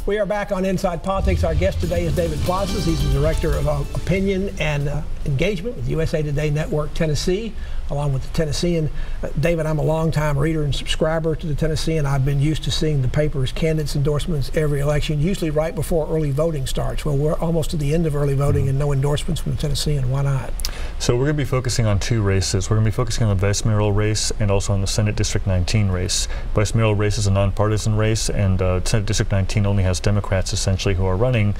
We are back on Inside Politics. Our guest today is David Plazas. He's the Director of Opinion and Engagement with USA Today Network Tennessee, along with the Tennessean. David, I'm a longtime reader and subscriber to the Tennessean. I've been used to seeing the paper's candidates' endorsements every election, usually right before early voting starts. Well, we're almost to the end of early voting and no endorsements from the Tennessean. Why not? So we're going to be focusing on two races. We're going to be focusing on the vice mayoral race and also on the Senate District 19 race. Vice mayoral race is a nonpartisan race, and Senate District 19 only has Democrats essentially who are running,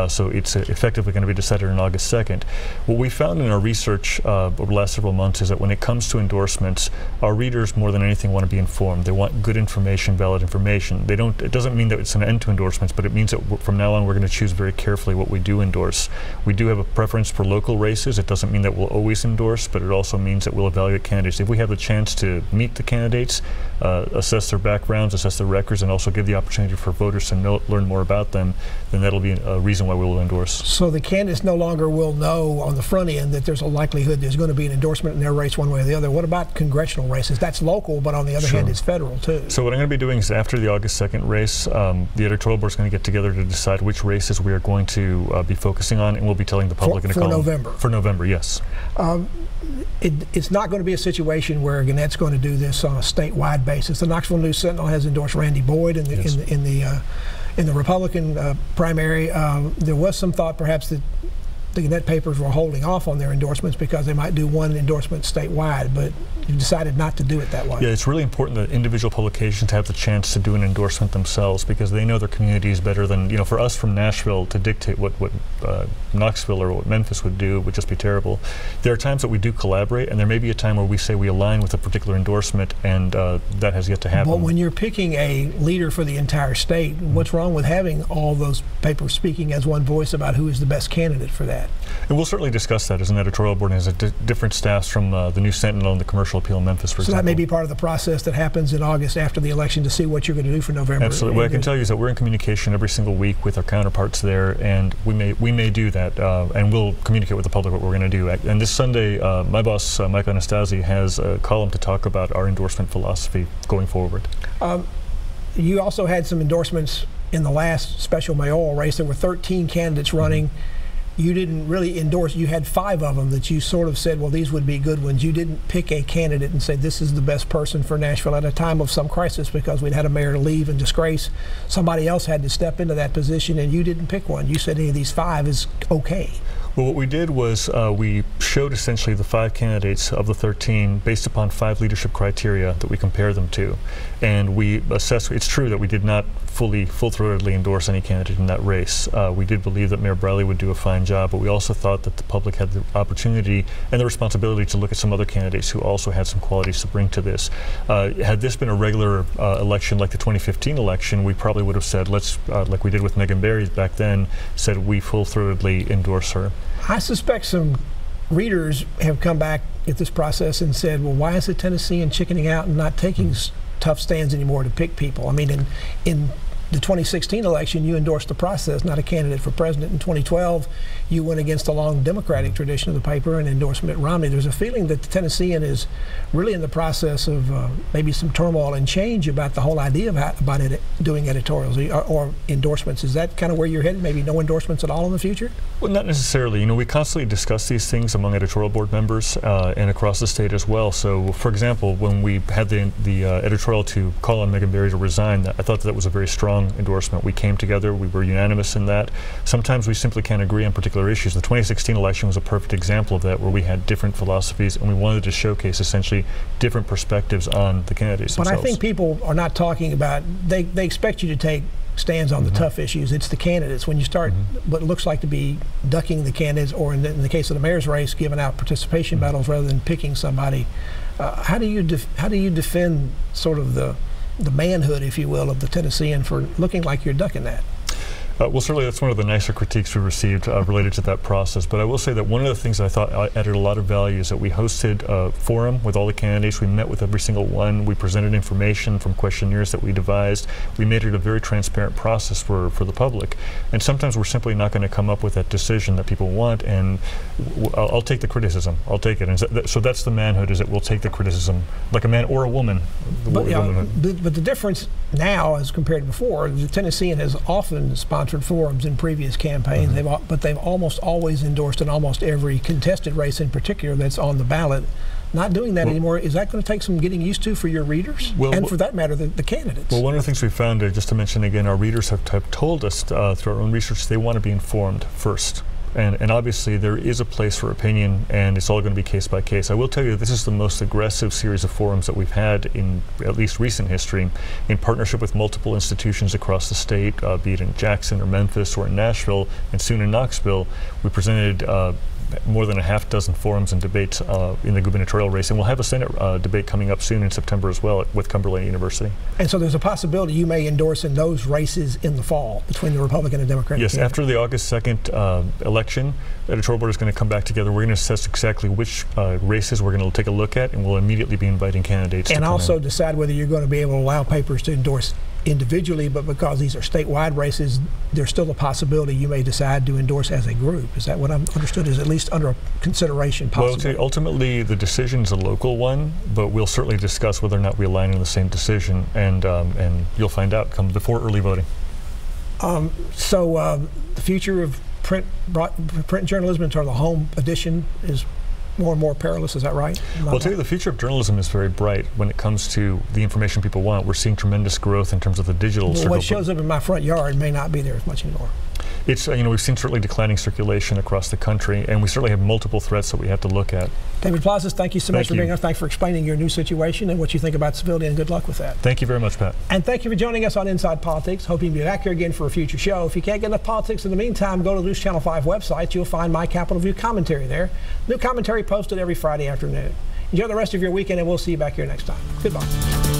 so it's effectively going to be decided on August 2nd. What we found in our research over the last several months is that when it comes to endorsements, our readers more than anything want to be informed. They want good information, valid information. They don't. It doesn't mean that it's an end to endorsements, but it means that from now on we're going to choose very carefully what we do endorse. We do have a preference for local races. It doesn't mean that we'll always endorse, but it also means that we'll evaluate candidates. If we have the chance to meet the candidates, assess their backgrounds, assess their records, and also give the opportunity for voters to learn more about them, then that'll be a reason why we will endorse. So the candidates no longer will know on the front end that there's a likelihood there's going to be an endorsement in their race one way or the other. What about congressional races? That's local, but on the other hand, it's federal too. So what I'm going to be doing is after the August 2nd race, the editorial board is going to get together to decide which races we are going to be focusing on, and we'll be telling the public in a column. For November? For November, yes. It's not going to be a situation where Gannett's going to do this on a statewide basis. The Knoxville News-Sentinel has endorsed Randy Boyd in the Republican primary. There was some thought perhaps that the Gannett papers were holding off on their endorsements because they might do one endorsement statewide, but you decided not to do it that way. Yeah, it's really important that individual publications have the chance to do an endorsement themselves because they know their communities better than, you know, for us from Nashville to dictate what Knoxville or what Memphis would do would just be terrible. There are times that we do collaborate, and there may be a time where we say we align with a particular endorsement, and that has yet to happen. But when you're picking a leader for the entire state, what's wrong with having all those papers speaking as one voice about who is the best candidate for that? And we'll certainly discuss that as an editorial board, and as different staffs from the News-Sentinel and the Commercial Appeal in Memphis, for example. So that may be part of the process that happens in August after the election to see what you're going to do for November. Absolutely. What I can tell you is that we're in communication every single week with our counterparts there, and we may do that, and we'll communicate with the public what we're going to do. And this Sunday, my boss, Mike Anastasi, has a column to talk about our endorsement philosophy going forward. You also had some endorsements in the last special mayoral race. There were 13 candidates running. You didn't really endorse. You had 5 of them that you sort of said, well, these would be good ones. You didn't pick a candidate and say this is the best person for Nashville at a time of some crisis because we'd had a mayor to leave in disgrace. Somebody else had to step into that position, and you didn't pick one. You said any of these 5 is okay. Well, what we did was we showed essentially the 5 candidates of the 13 based upon 5 leadership criteria that we compare them to. And we assessed, it's true that we did not full-throatedly endorse any candidate in that race. We did believe that Mayor Briley would do a fine job, but we also thought that the public had the opportunity and the responsibility to look at some other candidates who also had some qualities to bring to this. Had this been a regular election like the 2015 election, we probably would have said, let's, like we did with Megan Barry back then, said we full-throatedly endorse her. I suspect some readers have come back at this process and said, well, why is the Tennessean chickening out and not taking tough stands anymore to pick people? I mean, in the 2016 election, you endorsed the process, not a candidate for president. In 2012, you went against the long Democratic tradition of the paper and endorsed Mitt Romney. There's a feeling that the Tennessean is really in the process of maybe some turmoil and change about the whole idea about doing editorials or endorsements. Is that kind of where you're headed? Maybe no endorsements at all in the future? Well, not necessarily. You know, we constantly discuss these things among editorial board members and across the state as well. So, for example, when we had the editorial to call on Megan Barry to resign, I thought that was a very strong endorsement. We came together, we were unanimous in that. Sometimes we simply can't agree on particular issues. The 2016 election was a perfect example of that, where we had different philosophies and we wanted to showcase essentially different perspectives on the candidates themselves. But I think people are not talking about, they expect you to take stands on the tough issues. It's the candidates. When you start what looks like to be ducking the candidates, or in the case of the mayor's race, giving out participation medals rather than picking somebody, how do you defend sort of the manhood, if you will, of the Tennessean for looking like you're ducking that? Well, certainly that's one of the nicer critiques we received related to that process. But I will say that one of the things I thought added a lot of value is that we hosted a forum with all the candidates. We met with every single one. We presented information from questionnaires that we devised. We made it a very transparent process for the public. And sometimes we're simply not going to come up with that decision that people want, and I'll take the criticism. I'll take it. And so that's the manhood, is that we'll take the criticism like a man or a woman. But the difference now as compared to before, the Tennessean has often sponsored forums in previous campaigns, but they've almost always endorsed in almost every contested race in particular that's on the ballot. Not doing that anymore, is that going to take some getting used to for your readers? And for that matter, the candidates? Well, one of the things we found, just to mention again, our readers have told us through our own research they want to be informed first. And obviously there is a place for opinion, and it's all going to be case by case. I will tell you this is the most aggressive series of forums that we've had in at least recent history, in partnership with multiple institutions across the state, be it in Jackson or Memphis or in Nashville, and soon in Knoxville. We presented more than a half dozen forums and debates in the gubernatorial race, and we'll have a Senate debate coming up soon in September as well with Cumberland University. And so there's a possibility you may endorse in those races in the fall between the Republican and Democratic Yes, candidate. After the August 2nd election, the editorial board is going to come back together. We're going to assess exactly which races we're going to take a look at, and we'll immediately be inviting candidates and to come also in. Decide whether you're going to be able to allow papers to endorse individually, but because these are statewide races, there's still a possibility you may decide to endorse as a group. Is that what I'm understood? Is at least under consideration possible? Well, ultimately the decision is a local one, but we'll certainly discuss whether or not we align on the same decision, and you'll find out come before early voting. So the future of print journalism in terms of the home edition is more and more perilous, is that right? Well, I'll tell you, the future of journalism is very bright when it comes to the information people want. We're seeing tremendous growth in terms of the digital circle. What shows up in my front yard may not be there as much anymore. It's, we've seen certainly declining circulation across the country, and we certainly have multiple threats that we have to look at. David Plazas, thank you so much for being here. Thanks for explaining your new situation and what you think about civility, and good luck with that. Thank you very much, Pat. And thank you for joining us on Inside Politics. Hope you can be back here again for a future show. If you can't get enough politics in the meantime, go to the NewsChannel 5 website. You'll find my Capitol View commentary there. New commentary posted every Friday afternoon. Enjoy the rest of your weekend, and we'll see you back here next time. Goodbye.